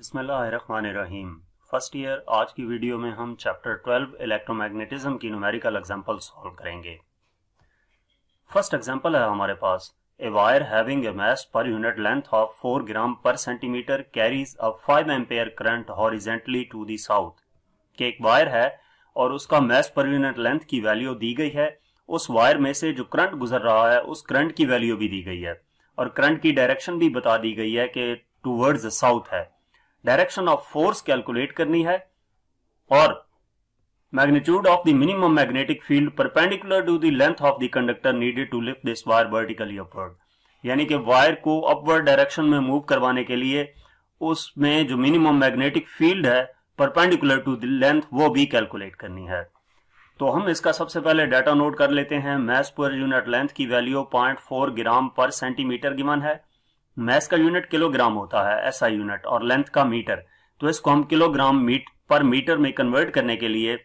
बिस्मिल्लाहिर्रहमानिर्रहीम। First year आज की वीडियो में हम चैप्टर 12 इलेक्ट्रोमैग्नेटिज्म की न्यूमेरिकल एग्जांपल सॉल्व करेंगे। फर्स्ट एग्जांपल है हमारे पास a wire having a mass per unit length of 4 gram per centimetre carries a 5 ampere current horizontally to the south. के एक वायर है और उसका मास पर यूनिट लेंथ की वैल्यू दी गई है। उस वायर में से जो करंट गुजर रहा है उस करंट की वैल्यू भी दी गई है और करंट की डायरेक्शन भी बता दी गई है कि टूवर्ड्स साउथ है। डायरेक्शन ऑफ फोर्स कैलकुलेट करनी है और magnitude of the minimum magnetic field perpendicular to the length of the conductor needed to lift this wire vertically upward. यानी कि वायर को अपवर्ड डायरेक्शन में मूव करवाने के लिए उसमें जो मिनिमम मैग्नेटिक फील्ड है परपेंडिकुलर टू द लेंथ वो भी कैलकुलेट करनी है। तो हम इसका सबसे पहले डाटा नोट कर लेते हैं। मास पर यूनिट लेंथ की वैल्यू 0.4 ग्राम पर सेंटीमीटर गिवन है। मास का यूनिट किलोग्राम होता है, एसआई यूनिट, और लेंथ का मीटर। तो इसको हम किलोग्राम पर मीटर में कन्वर्ट करने के लिए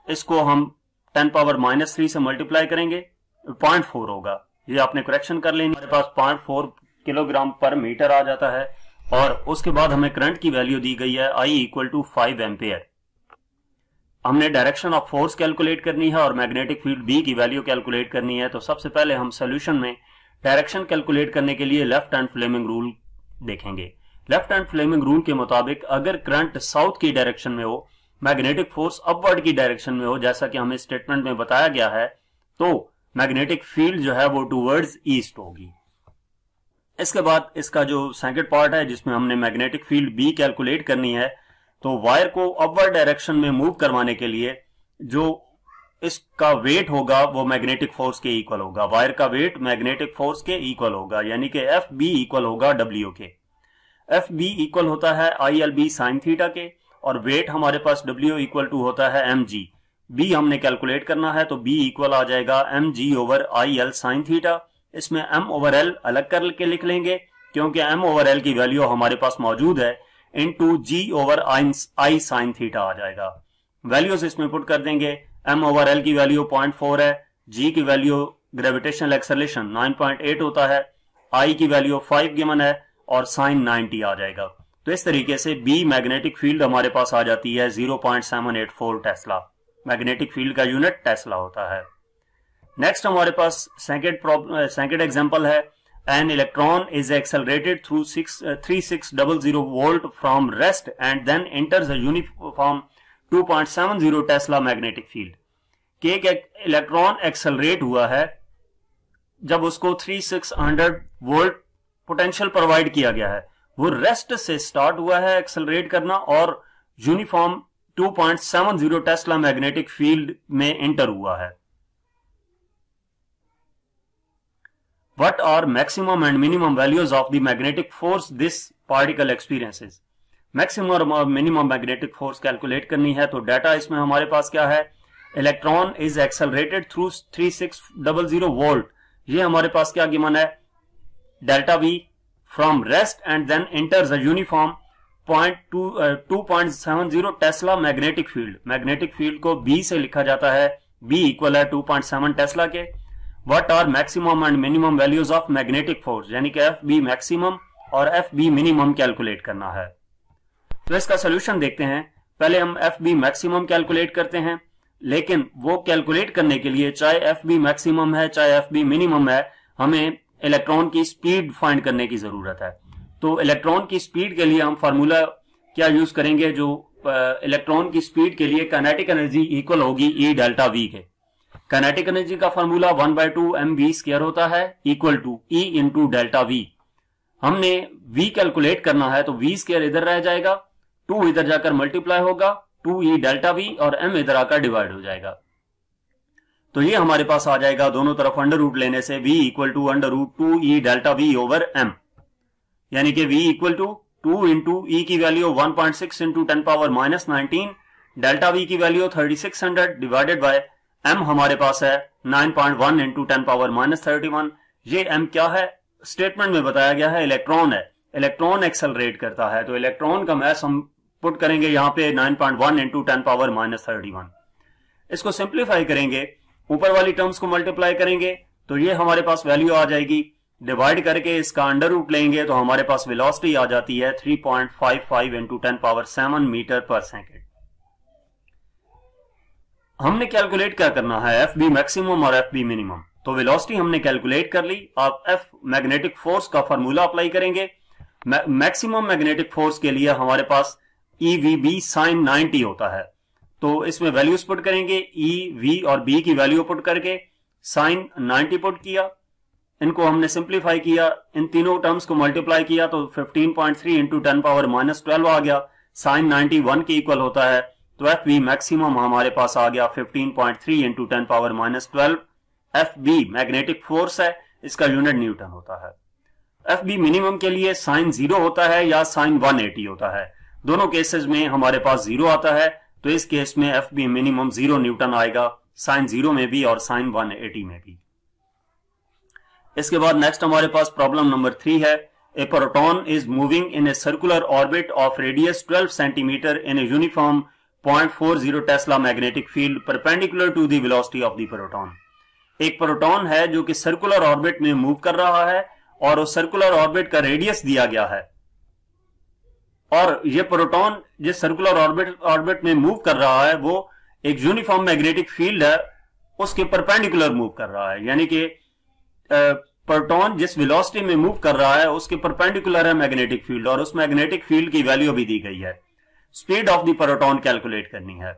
इसको हम 10⁻³ से मल्टीप्लाई करेंगे, 0.4 होगा। ये आपने करेक्शन कर लेनी। हमारे पास 0.4 किलोग्राम पर मीटर आ जाता है और उसके बाद हमें करंट की वैल्यू दी गई है I = 5 एम्पेयर। हमने डायरेक्शन ऑफ फोर्स कैलकुलेट करनी है और मैग्नेटिक फील्ड B की वैल्यू कैलकुलेट करनी है। तो सबसे पहले हम सोल्यूशन में डायरेक्शन कैलकुलेट करने के लिए लेफ्ट हैंड फ्लेमिंग रूल देखेंगे। लेफ्ट हैंड फ्लेमिंग रूल के मुताबिक अगर करंट साउथ की डायरेक्शन में हो, मैग्नेटिक फोर्स अपवर्ड की डायरेक्शन में हो, जैसा कि हमें स्टेटमेंट में बताया गया है, तो मैग्नेटिक फील्ड जो है वो टूवर्ड्स ईस्ट होगी। इसके बाद इसका जो सेकंड पार्ट है जिसमें हमने मैग्नेटिक फील्ड B कैलकुलेट करनी है, तो वायर को अपवर्ड डायरेक्शन में मूव करवाने के लिए जो इसका वेट होगा वो मैग्नेटिक फोर्स के इक्वल होगा। वायर का वेट मैग्नेटिक फोर्स के इक्वल होगा, यानी कि FB इक्वल होगा W के। FB इक्वल होता है ILB sin थीटा के और वेट हमारे पास W इक्वल टू होता है mg। B हमने कैलकुलेट करना है तो B इक्वल आ जाएगा mg/IL sin थीटा। इसमें m/L अलग करके लिख लेंगे क्योंकि m/L की वैल्यू हमारे पास मौजूद है, इंटू g/I sin थीटा आ जाएगा। वैल्यूज इसमें पुट कर देंगे। m/L की वैल्यू 0.4 है, g की वैल्यू ग्रेविटेशनल एक्सेलरेशन 9.8 होता है, I की वैल्यू 5 गिवन है और साइन 90 आ जाएगा। तो इस तरीके से B मैग्नेटिक फील्ड हमारे पास आ जाती है 0.784 टेस्ला। मैग्नेटिक फील्ड का यूनिट टेस्ला होता है। नेक्स्ट हमारे पास सेकंड एग्जांपल है। An electron is accelerated through 3600 volt from rest and then enters a uniform 2.70 tesla magnetic field. के एक इलेक्ट्रॉन एक्सेलरेट हुआ है जब उसको 3600 वोल्ट पोटेंशियल प्रोवाइड किया गया है। वो रेस्ट से स्टार्ट हुआ है एक्सेलरेट करना और यूनिफॉर्म 2.70 टेस्ला मैग्नेटिक फील्ड में एंटर हुआ है। What are maximum and minimum values of the magnetic force this particle experiences? Maximum और मिनिमम मैग्नेटिक फोर्स कैलकुलेट करनी है। तो डाटा इसमें हमारे पास क्या है, electron is accelerated through 3600 volt. ये हमारे पास क्या गिवन है, delta V from rest and then enters a uniform 2.70 tesla magnetic field. Magnetic field को B से लिखा जाता है, B इक्वल है 2.7 टेस्ला के। What are maximum and minimum values of magnetic force, यानी कि FB मैक्सिमम और FB मिनिमम कैलकुलेट करना है। तो इसका सोल्यूशन देखते हैं। पहले हम FB मैक्सिमम कैलकुलेट करते हैं, लेकिन वो कैलकुलेट करने के लिए चाहे FB मैक्सिमम है चाहे FB मिनिमम है, हमें इलेक्ट्रॉन की स्पीड फाइंड करने की जरूरत है। तो इलेक्ट्रॉन की स्पीड के लिए हम फार्मूला क्या यूज करेंगे, जो इलेक्ट्रॉन की स्पीड के लिए काइनेटिक एनर्जी इक्वल होगी E डेल्टा V के। काइनेटिक एनर्जी का फार्मूला 1/2 mv² होता है equal to E into delta V। हमने V कैलकुलेट करना है तो V² इधर रह जाएगा, 2 इधर जाकर मल्टीप्लाई होगा, 2E डेल्टा V और m इधर आकर डिवाइड हो जाएगा। तो ये हमारे पास आ जाएगा दोनों तरफ अंडर रूट लेने से V equal to √2E delta V over m, यानी कि V equal to 2 into E की वैल्यू 1.6 इंटू 10⁻⁻19, डेल्टा V की वैल्यू 3600 डिवाइडेड बाय m हमारे पास है 9.1 इंटू 10⁻31। ये m क्या है, स्टेटमेंट में बताया गया है इलेक्ट्रॉन है। इलेक्ट्रॉन एक्सेलरेट करता है तो इलेक्ट्रॉन का मास हम पुट करेंगे यहाँ पे 9.1 इंटू 10⁻31। इसको सिंप्लीफाई करेंगे, ऊपर वाली टर्म्स को मल्टीप्लाई करेंगे तो ये हमारे पास वैल्यू आ जाएगी डिवाइड करके इसका अंडर रूट लेंगे तो हमारे पास वेलोसिटी आ जाती है 3.55 इंटू 10⁷ मीटर पर सेकेंड। हमने कैलकुलेट क्या करना है, एफ बी मैक्सिमम और एफ बी मिनिमम। तो वेलोसिटी हमने कैलकुलेट कर ली। आप एफ मैग्नेटिक फोर्स का फॉर्मूला अप्लाई करेंगे। मैक्सिमम मैग्नेटिक फोर्स के लिए हमारे पास EVB sin 90 होता है, तो इसमें वैल्यूज पुट करेंगे। EV और B की वैल्यू पुट करके sin 90 पुट किया, इनको हमने सिंप्लीफाई किया, इन तीनों टर्म्स को मल्टीप्लाई किया तो 15.3 इंटू 10⁻12 आ गया। sin 90 1 के इक्वल होता है, तो FB मैक्सिमम हमारे पास आ गया 15.3 इंटू 10⁻12। FB मैग्नेटिक फोर्स है, इसका यूनिट न्यूटन होता है। FB मिनिमम के लिए sin 0 होता है या sin 180 होता है। दोनों केसेस में हमारे पास 0 आता है, तो इस केस में FB मिनिमम 0 न्यूटन आएगा, sin 0 में भी और sin 180 में भी। इसके बाद नेक्स्ट हमारे पास प्रॉब्लम नंबर 3 है। A proton is moving in a circular orbit of radius 12 centimetre in a uniform 0.40 tesla magnetic field perpendicular to the velocity of the proton. एक प्रोटॉन है जो कि सर्कुलर ऑर्बिट में मूव कर रहा है और उस सर्कुलर ऑर्बिट का रेडियस दिया गया है, और ये प्रोटॉन जिस सर्कुलर ऑर्बिट में मूव कर रहा है वो एक यूनिफॉर्म मैग्नेटिक फील्ड है उसके परपेंडिकुलर मूव कर रहा है, यानी कि प्रोटॉन जिस वेलोसिटी में मूव कर रहा है उसके परपेंडिकुलर है मैग्नेटिक फील्ड, और उस मैग्नेटिक फील्ड की वैल्यू भी दी गई है। Speed of the proton calculate करनी है।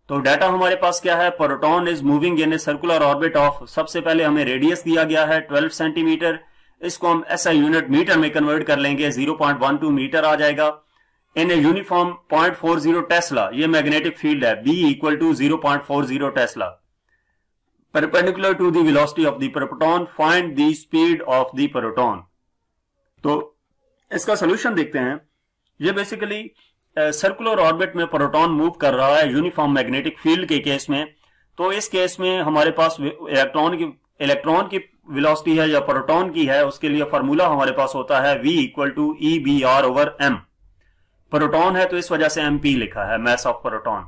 तो डाटा हमारे पास क्या है, proton is moving in a circular orbit of, सबसे पहले हमें रेडियस दिया गया है 12 सेंटीमीटर, इसको हम ऐसा यूनिट मीटर में कन्वर्ट कर लेंगे, 0.12 मीटर आ जाएगा। इन ए यूनिफॉर्म 0.40 टेस्ला ये मैग्नेटिक फील्ड है, B equal to 0.40 tesla perpendicular to the velocity of the proton, find the speed of the proton. तो इसका सोल्यूशन देखते हैं। ये बेसिकली सर्कुलर ऑर्बिट में प्रोटॉन मूव कर रहा है यूनिफॉर्म मैग्नेटिक फील्ड के केस में। तो इस केस में हमारे पास इलेक्ट्रॉन की वेलोसिटी है या प्रोटॉन की है, उसके लिए फॉर्मूला हमारे पास होता है V equal to EBR/m। Proton है तो इस वजह से MP लिखा है, मैस ऑफ प्रोटॉन।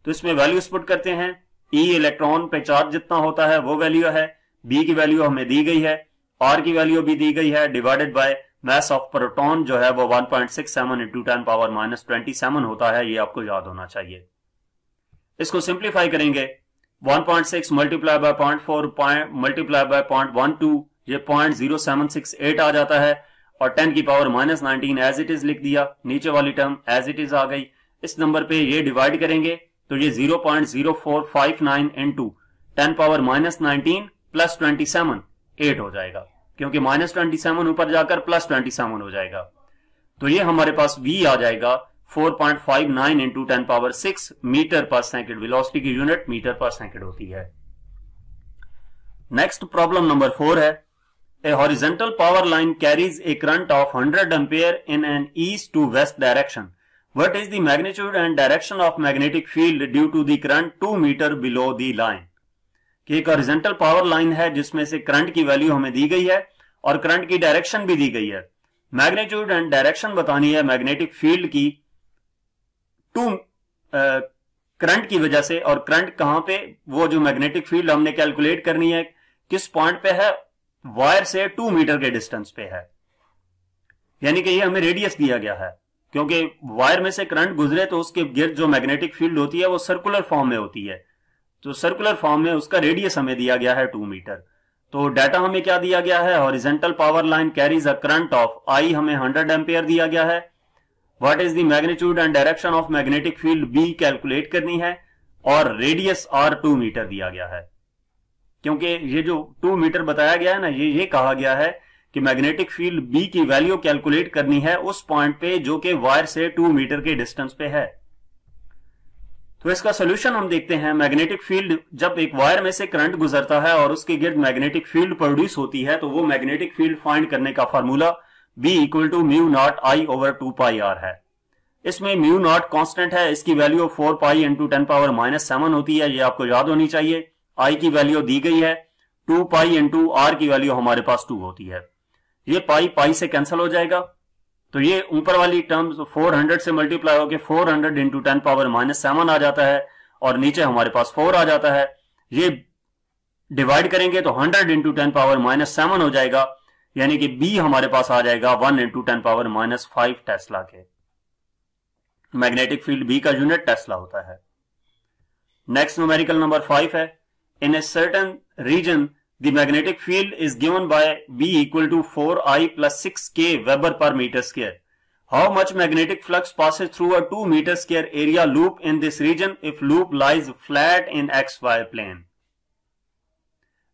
तो इसमें वैल्यूज पुट करते हैं। E इलेक्ट्रॉन पे चार्ज जितना होता है वो वैल्यू है, B की वैल्यू हमें दी गई है, R की वैल्यू भी दी गई है, divided by mass of proton जो है वो 1.67 इंटू 10⁻27 होता है, ये आपको याद होना चाहिए। इसको सिंप्लीफाई करेंगे, 1.6 मल्टीप्लाई बाय 0.4 मल्टीप्लाई बाय 0.12, ये 0.0768 आ जाता है, और 10⁻19 एज इट इज लिख दिया, नीचे वाली टर्म एज इट इज आ गई। इस नंबर पे ये डिवाइड करेंगे तो ये 0.0459 इंटू 10⁻19 प्लस 27 8 हो जाएगा, क्योंकि -27 ऊपर जाकर +27 हो जाएगा। तो ये हमारे पास V आ जाएगा 4.59 इंटू 10⁻6 मीटर पर सेकेंड। वेलोसिटी की यूनिट मीटर पर सेकेंड होती है। नेक्स्ट प्रॉब्लम नंबर 4 है। A horizontal power line carries a current of 100 ampere in an east to west direction. What is the magnitude and direction of magnetic field due to the current 2 meter below the line? कि एक horizontal power line है जिसमें से current की value हमें दी गई है और करंट की डायरेक्शन भी दी गई है। मैग्नीट्यूड एंड डायरेक्शन बतानी है मैग्नेटिक फील्ड की करंट की वजह से, और करंट कहां पे, वो जो मैग्नेटिक फील्ड हमने कैलकुलेट करनी है किस पॉइंट पे है, वायर से 2 मीटर के डिस्टेंस पे है, यानी कि ये हमें रेडियस दिया गया है, क्योंकि वायर में से करंट गुजरे तो उसके गिर्द जो मैग्नेटिक फील्ड होती है वो सर्कुलर फॉर्म में होती है, तो सर्कुलर फॉर्म में उसका रेडियस हमें दिया गया है 2 मीटर। तो डाटा हमें क्या दिया गया है, horizontal power line carries a current of I हमें 100 एम्पियर दिया गया है। What is the magnitude and direction of magnetic field B calculate करनी है, और रेडियस R 2 मीटर दिया गया है। क्योंकि ये जो 2 मीटर बताया गया है ना, ये कहा गया है कि मैग्नेटिक फील्ड B की वैल्यू कैलकुलेट करनी है उस पॉइंट पे जो कि वायर से 2 मीटर के डिस्टेंस पे है। तो इसका सोल्यूशन हम देखते हैं। मैग्नेटिक फील्ड, जब एक वायर में से करंट गुजरता है और उसके गिर्द मैग्नेटिक फील्ड प्रोड्यूस होती है, तो वो मैग्नेटिक फील्ड फाइंड करने का formula B equal to μ0I/2πr है। इसमें μ0 कांस्टेंट है, इसकी वैल्यू 4 पाई इंटू 10⁻7 होती है, ये आपको याद होनी चाहिए। I की वैल्यू दी गई है, 2 पाई इंटू R की वैल्यू हमारे पास 2 होती है। ये पाई से कैंसिल हो जाएगा, तो ये ऊपर वाली टर्म्स 400 से मल्टीप्लाई होकर 400 इंटू 10⁻7 आ जाता है, और नीचे हमारे पास 4 आ जाता है। ये डिवाइड करेंगे तो 100 इंटू 10⁻7 हो जाएगा। यानी कि B हमारे पास आ जाएगा 1 इंटू 10⁻⁻5 टेस्ला के। मैग्नेटिक फील्ड B का यूनिट टेस्ला होता है। नेक्स्ट न्यूमेरिकल नंबर 5 है, in a certain region the magnetic field is given by B equal to 4I + 6K weber पर metre square. How much magnetic flux passes through a 2 metre square area loop in this region if loop lies flat in XY plane.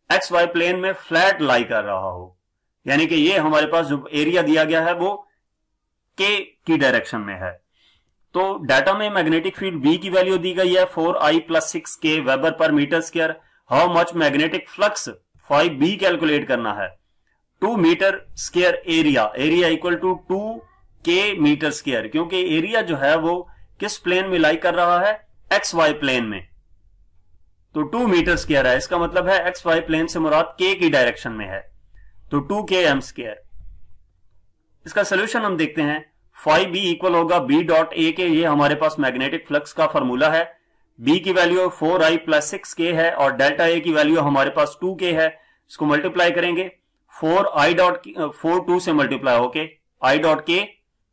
XY plane में flat lie कर रहा हो, यानी कि ये हमारे पास जो एरिया दिया गया है वो K की डायरेक्शन में है। तो डाटा में मैग्नेटिक फील्ड B की वैल्यू दी गई है 4I + 6K वेबर पर metre square. How much magnetic flux 5B calculate करना है। 2 metre square area equal to 2K meter square, क्योंकि एरिया जो है वो किस प्लेन में लाई कर रहा है, XY प्लेन में। तो 2 मीटर स्क्वायर है, इसका मतलब है XY प्लेन से मुराद K की डायरेक्शन में है, तो 2KM²। इसका सोल्यूशन हम देखते हैं। 5B इक्वल होगा B डॉट A के, ये हमारे पास मैग्नेटिक फ्लक्स का फॉर्मूला है। B की वैल्यू 4I + 6K है और डेल्टा A की वैल्यू हमारे पास 2K है। इसको मल्टीप्लाई करेंगे, 4 2 से मल्टीप्लाई होके I डॉट K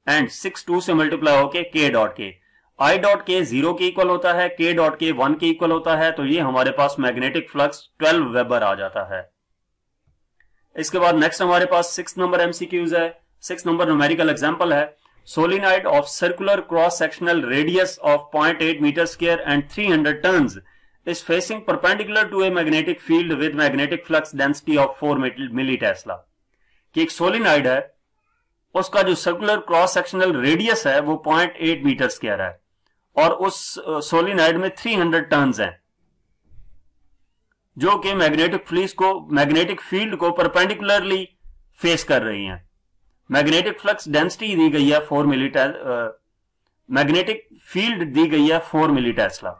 एंड 6 2 से मल्टीप्लाई होके K dot K। I dot K 0 के इक्वल होता है, K डॉट K 1 के इक्वल होता है, तो ये हमारे पास मैग्नेटिक फ्लक्स 12 वेबर आ जाता है। इसके बाद नेक्स्ट हमारे पास 6 नंबर MCQs है। 6 नंबर न्यूमेरिकल एग्जांपल है, solenoid of circular cross sectional radius of 0.8 metre square and 300 turns is facing perpendicular to a magnetic field with magnetic flux density of 4 मिलीटेस्ला। कि एक solenoid है, उसका जो सर्कुलर क्रॉस सेक्शनल रेडियस है वो 0.8 metre square है और उस सोलिनॉइड में 300 टन्स हैं, जो कि मैग्नेटिक फील्ड को परपेंडिकुलरली फेस कर रही हैं। मैग्नेटिक फ्लक्स डेंसिटी दी गई है 4 मैग्नेटिक फील्ड दी गई है 4 millitesla.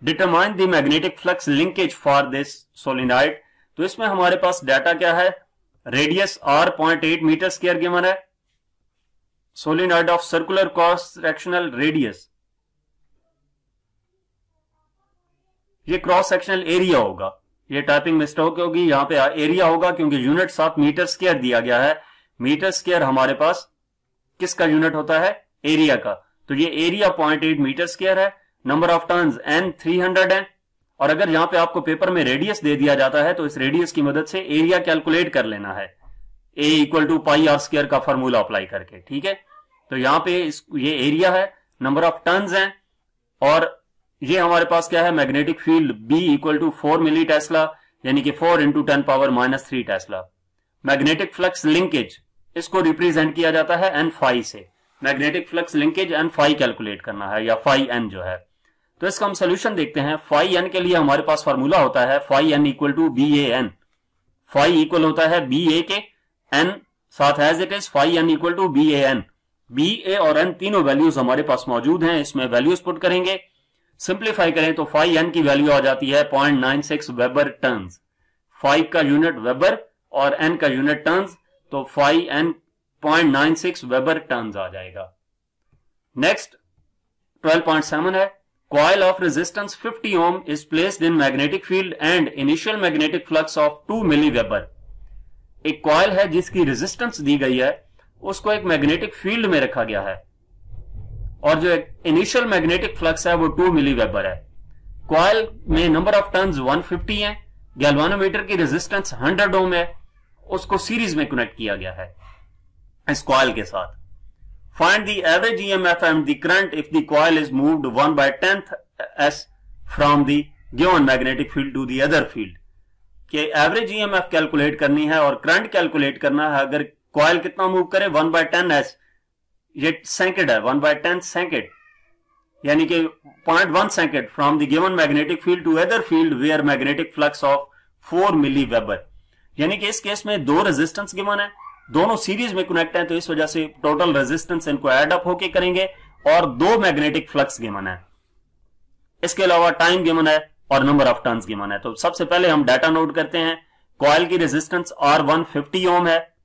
Determine the magnetic flux linkage for this solenoid. तो इसमें हमारे पास डाटा क्या है, radius R 0.8 metre square given है, solenoid of circular cross sectional radius, ये क्रॉस सेक्शनल एरिया होगा, ये टाइपिंग मिस्टेक होगी, यहां पे एरिया होगा क्योंकि यूनिट साथ मीटर स्क्वायर दिया गया है। मीटर स्क्वायर हमारे पास किसका यूनिट होता है, एरिया का, तो ये एरिया 0.8 मीटर स्क्वायर है। नंबर ऑफ टर्न्स N 300 है, और अगर यहां पे आपको पेपर में रेडियस दे दिया जाता है तो इस रेडियस की मदद से एरिया कैलकुलेट कर लेना है, A इक्वल टू πr² का फॉर्मूला अप्लाई करके, ठीक है। तो यहां पे ये एरिया है, नंबर ऑफ टर्न्स हैं, और ये हमारे पास क्या है, magnetic field B equal to 4 millitesla, यानी कि 4 into 10⁻³ tesla. Magnetic flux linkage, इसको रिप्रेजेंट किया जाता है N phi से। Magnetic flux linkage N phi calculate करना है, या phi N जो है। तो इसका हम सोल्यूशन देखते हैं। phi N के लिए हमारे पास फॉर्मूला होता है phi N equal to BAN। phi equal होता है BA के, N साथ as it is, phi N equal to BAN। BA और N तीनों वैल्यूज हमारे पास मौजूद हैं, इसमें वैल्यूज पुट करेंगे, सिंप्लीफाई करें तो phi N की वैल्यू आ जाती है 0.96 वेबर टर्न्स। phi का यूनिट वेबर और N का यूनिट टर्न्स, तो phi N 0.96 वेबर टर्न्स आ जाएगा। नेक्स्ट 12.7 है, coil of resistance 50 ohm is placed in magnetic field and initial magnetic flux of 2 milliweber। एक कॉइल है जिसकी रेजिस्टेंस दी गई है, उसको एक मैग्नेटिक फील्ड में रखा गया है, और जो इनिशियल मैग्नेटिक फ्लक्स है वो 2 मिलीवेबर है। कॉइल में नंबर ऑफ टर्न्स 150 है, गैल्वानोमीटर की रेजिस्टेंस 100 ओम है, उसको सीरीज में कनेक्ट किया गया है इस कॉइल के साथ। Find the average EMF and the current if the coil is moved 1/10 s from the given magnetic field to the other field। कि एवरेज EMF कैलकुलेट करनी है और करंट कैलकुलेट करना है। अगर कॉइल कितना मूव करे 1/10 s, ये सेकंड है, 1/10 सेकंड, यानी कि 0.1 second from the given magnetic field to other field where magnetic flux of 4 milliweber. यानी कि इस केस में दो रेजिस्टेंस गिवन है, दोनों सीरीज में कनेक्ट हैं, तो इस वजह से टोटल रेजिस्टेंस इनको एड अप होके करेंगे, और दो मैग्नेटिक फ्लक्स गिवन है। इसके अलावा टाइम गिवन है और नंबर ऑफ टर्न्स गिवन है। तो सबसे पहले हम डाटा नोट करते हैं। कॉइल की रेजिस्टेंस R 150 ओम है,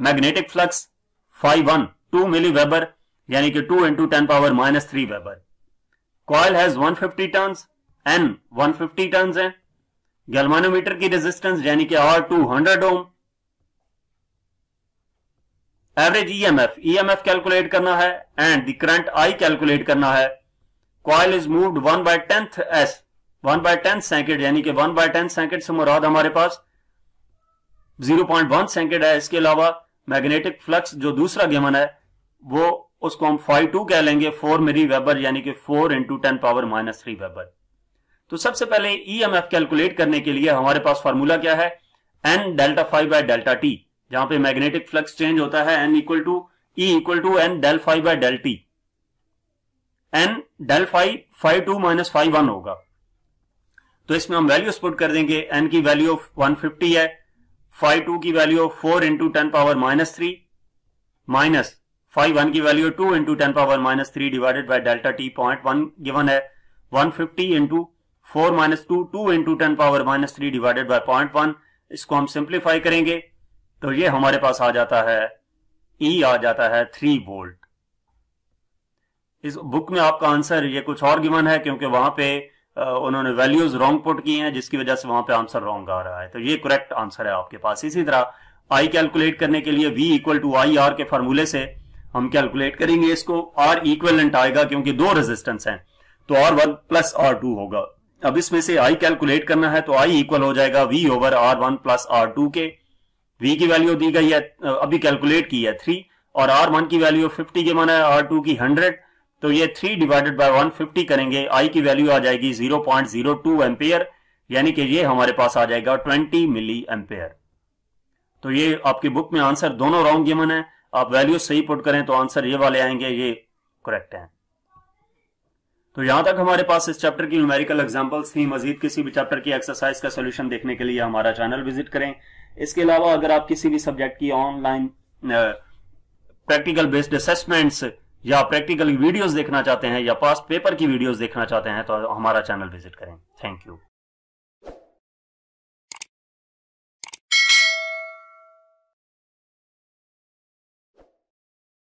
मैग्नेटिक फ्लक्स phi 1 2 मिलीवेबर, यानी कि 2 into 10⁻³ weber. Coil has 150 turns, N 150 turns है, गैल्वानोमीटर की रेजिस्टेंस यानी कि R2 100 ओम। एवरेज ईएमएफ कैलकुलेट करना है and the current I calculate करना है। Coil is moved 1/10 s 1/10 second यानी कि 1/10 सेकेंड से मुराद हमारे पास 0.1 सेकेंड है। इसके अलावा मैग्नेटिक फ्लक्स जो दूसरा गिवन है वो उसको हम phi2 कह लेंगे 4 मिली वेबर यानी कि 4 × 10⁻³ वेबर। तो सबसे पहले ईएमएफ कैलकुलेट करने के लिए हमारे पास फार्मूला क्या है, n delta phi by delta t, जहां पे मैग्नेटिक फ्लक्स चेंज होता है n = n del phi by del t. n del phi phi2 - phi1 होगा। तो इसमें हम वैल्यूज पुट कर देंगे। n की वैल्यू 150 है, phi2 की वैल्यू 4 × 10⁻³ माइनस phi1 की value 2 × 10⁻³ divided by delta T 0.1 given है। 150 × 4 - 2 2 × 10⁻³ डिवाइडेड बाय 0.1। इसको हम सिंप्लीफाई करेंगे तो ये हमारे पास आ जाता है E आ जाता है 3 वोल्ट। इस बुक में आपका आंसर ये कुछ और गिवन है क्योंकि वहां पे उन्होंने वैल्यूज रॉन्ग पुट की हैं जिसकी वजह से वहां पे आंसर रॉन्ग आ रहा है। तो ये करेक्ट आंसर है आपके पास। इसी तरह I कैलकुलेट करने के लिए V = IR के फार्मूले से हम कैलकुलेट करेंगे इसको। R इक्विवेलेंट आएगा क्योंकि दो रेजिस्टेंस हैं तो R1 + R2 होगा। अब इसमें से I कैलकुलेट करना है तो I इक्वल हो जाएगा V/R1 + R2 के। V की वैल्यू दी गई है, अभी कैलकुलेट की है 3 और R1 की वैल्यू 50 के माना है, R2 की 100। तो ये 3 डिवाइडेड बाय 150 करेंगे, I की वैल्यू आ जाएगी 0.02 एम्पियर यानी कि ये हमारे पास आ जाएगा 20 मिली एम्पियर। तो ये आपकी बुक में आंसर दोनों रॉन्ग गिवन है। आप वैल्यू सही पुट करें तो आंसर ये वाले आएंगे, ये करेक्ट है। तो यहां तक हमारे पास इस चैप्टर की न्यूमेरिकल एग्जांपल्स थी। मजीद किसी भी चैप्टर की एक्सरसाइज का सोल्यूशन देखने के लिए हमारा चैनल विजिट करें। इसके अलावा अगर आप किसी भी सब्जेक्ट की ऑनलाइन प्रैक्टिकल बेस्ड असेसमेंट्स या प्रैक्टिकल वीडियोस देखना चाहते हैं या पास्ट पेपर की वीडियोस देखना चाहते हैं तो हमारा चैनल विजिट करें। Thank you.